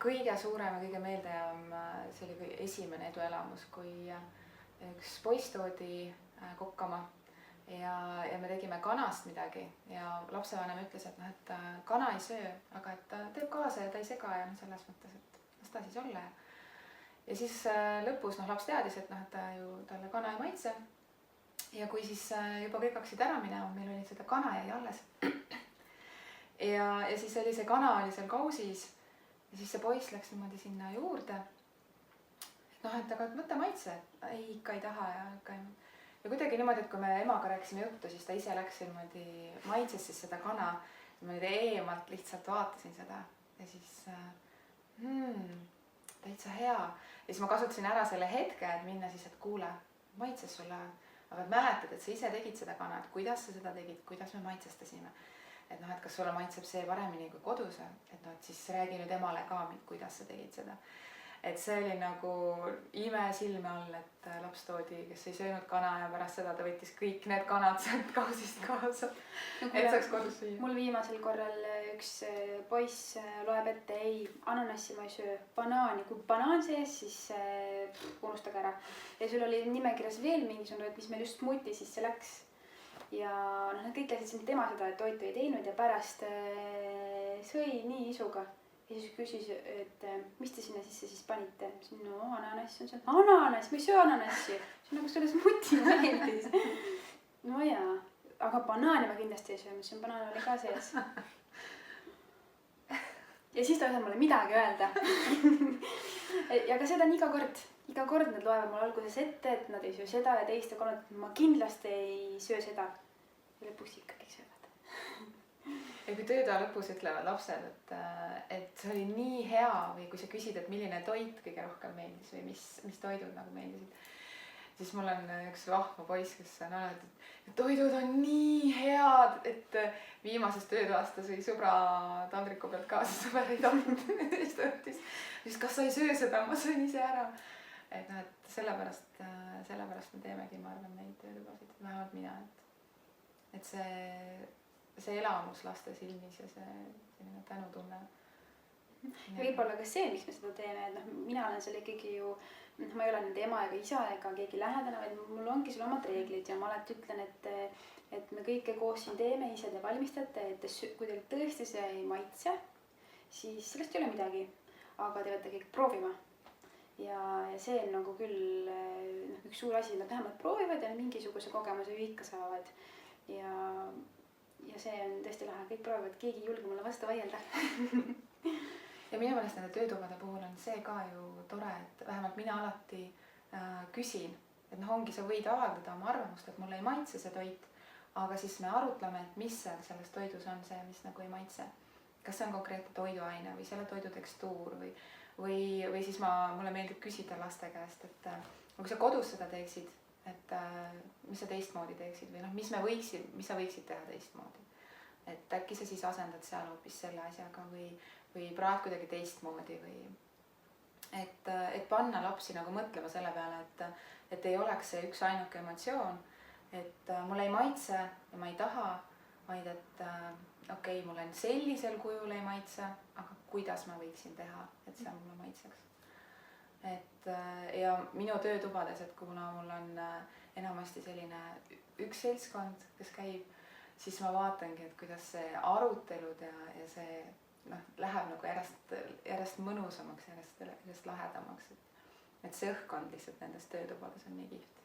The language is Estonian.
kõige suurem ja kõige meeldejäävam, see oli esimene eduelamus, kui üks poiss toodi kokkama ja me tegime kanast midagi ja lapsevanem ütles, et et kana ei söö, aga et ta teeb kaasa ja ta ei sega ja selles mõttes, et las ta siis olla. Ja siis lõpus laps teadis, et ta ju talle kana ei maitse. Ja kui siis juba kõik hakkasid ära minema, meil oli seda kana jäi alles. Ja siis oli see kana oli seal kausis ja siis see poiss läks niimoodi sinna juurde. Et aga võta maitse, ei ikka ei taha ja kuidagi niimoodi, et kui me emaga rääkisime juttu, siis ta ise läks niimoodi maitses siis seda kana. Ma nüüd eemalt lihtsalt vaatasin seda ja siis täitsa hea. Ja siis ma kasutasin ära selle hetke, et minna siis, et kuule, maitses sulle, aga mäletad, et sa ise tegid seda kana, et kuidas sa seda tegid, kuidas me maitsestasime. Et kas sulle maitseb see paremini kui kodus, et siis räägi nüüd emale ka, kuidas sa tegid seda. Et see oli nagu ime silme all, et laps toodi, kes ei söönud kana ja pärast seda ta võttis kõik need kanad sealt kausist kaasa, et saaks kodus süüa. Mul viimasel korral üks poiss loeb ette, ei, ananassi ma ei söö, banaani, kui banaan sees, siis unustage ära. Ja sul oli nimekirjas veel mingisugune, et mis meil just smuuti sisse läks. Ja nad kõik läksid siin tema seda, et toitu ei teinud ja pärast sõi nii isuga. Ja siis küsis, et mis te sinna sisse siis panite? No ananass on seal. Ananass, ma ei söö ananassi. See on nagu selle smuuti meeldis. No jaa, aga banaani ma kindlasti ei söö, mis on banaan oli ka sees. Ja siis ta ei saa mulle midagi öelda. Ja ka seda on iga kord. Iga kord nad loevad mulle alguses ette, et nad ei söö seda ja teist ja kolmandat. Ma kindlasti ei söö seda. Ja lõpuks ikkagi söövad. Ja kui töötoa lõpus ütlevad lapsed, et see oli nii hea või kui sa küsid, et milline toit kõige rohkem meeldis või mis toidud nagu meeldisid, siis mul on üks vahva poiss, kes on öelnud, et toidud on nii head, et viimases töötoast ta sõi sõbra taldriku pealt kaasa, sõber ei tahtnud. Siis kas sa ei söö seda, ma sõin ise ära. Et sellepärast me teemegi, ma arvan, neid töötubasid, vähemalt mina, et see elamus laste silmis ja see selline tänutunne. Ja võib-olla ka see, miks me seda teeme, et mina olen seal ikkagi ju, ma ei ole nende ema ega isa ega keegi lähedane, vaid mul ongi sul omad reeglid ja ma alati ütlen, et me kõike koos siin teeme, ise te valmistate, et kui teil tõesti see ei maitse, siis sellest ei ole midagi, aga te võite kõik proovima. Ja see on nagu küll üks suur asi, nad vähemalt proovivad ja mingisuguse kogemuse ju ikka saavad. Ja see on tõesti lahe, kõik proovivad, keegi ei julge mulle vastu vaielda. Ja minu meelest nende töötubade puhul on see ka ju tore, et vähemalt mina alati küsin, et ongi sa võid avaldada oma arvamust, et mulle ei maitse see toit, aga siis me arutleme, et mis selles toidus on see, mis nagu ei maitse. Kas see on konkreetne toiduaine või selle toidu tekstuur või siis mulle meeldib küsida laste käest, et kui sa kodus seda teeksid, et mis sa teistmoodi teeksid või mis sa võiksid teha teistmoodi. Et äkki sa siis asendad seal hoopis selle asjaga või praad kuidagi teistmoodi või et panna lapsi nagu mõtlema selle peale, et ei oleks see üks ainuke emotsioon, et mulle ei maitse ja ma ei taha, vaid et okei, mulle on sellisel kujul ei maitse, aga kuidas ma võiksin teha, et see mulle maitseks. Ja minu töötubades, et kuna mul on enamasti selline üks seltskond, kes käib, siis ma vaatangi, et kuidas see arutelud ja see läheb nagu järjest mõnusamaks, järjest lahedamaks. Et see õhkkond lihtsalt nendes töötubades on nii kihvt.